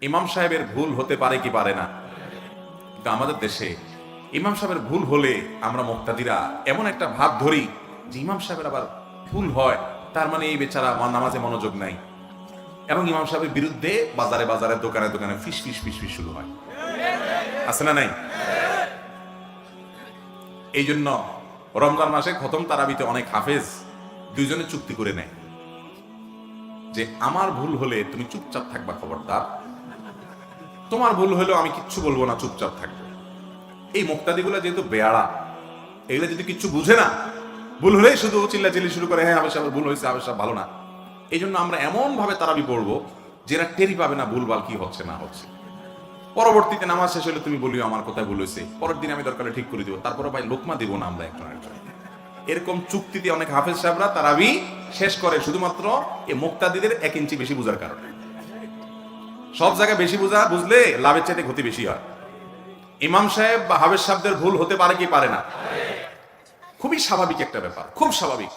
ইমাম সাহেবের ভুল হতে পারে কি পারে না? কিন্তু আমাদের দেশে ইমাম সাহেবের ভুল হলে আমরা মুক্তাদিরা এমন একটা ভাব ধরি যে ইমাম সাহেবের আবার ভুল হয়, তার মানে এই বেচারা নামাজে মনোযোগ নাই। এবং ইমাম সাহেবের বিরুদ্ধে বাজারে বাজারে দোকানে দোকানে ফিস ফিস ফিস ফিস শুরু হয়, আছে না নাই? এই জন্য রমজান মাসে খতম তারাবিতে অনেক হাফেজ দুইজনে চুক্তি করে নেয় যে আমার ভুল হলে তুমি চুপচাপ থাকবা, খবরদার। তোমার ভুল হলেও আমি কিচ্ছু বলবো না, চুপচাপ থাকবো। এই মুক্তাদিগুলো যেহেতু বেয়াড়া, এগুলো যদি কিচ্ছু বুঝে না, ভুল হলেই শুধু চিল্লাচিল্লি শুরু করে, হ্যাঁ হাবেশ সাহেবের ভুল হয়েছে, হাবেশ সাহেব ভালো না। এই জন্য আমরা এমন ভাবে তারাবি পড়বো যেটা টেরি পাবে না ভুলভাল কি হচ্ছে না হচ্ছে। পরবর্তীতে নামাজ শেষ হলে তুমি বলিও আমার কোথায় ভুল হয়েছে, পরের দিন আমি দরকারে ঠিক করে দিব, তারপরে ভাই লোকমা দিব না আমরা একজন একজন। এরকম চুক্তিতে অনেক হাফেজ সাহেবরা তারাবি শেষ করে শুধুমাত্র এই মুক্তাদিদের 1 ইঞ্চি বেশি বোঝার কারণে। সব জায়গায় বেশি বুঝলে লাভের চাইতে ক্ষতি বেশি হয়। ইমাম সাহেব বা হাফেজ সাহেবদের ভুল হতে পারে কি পারে না? খুবই স্বাভাবিক একটা ব্যাপার, খুব স্বাভাবিক।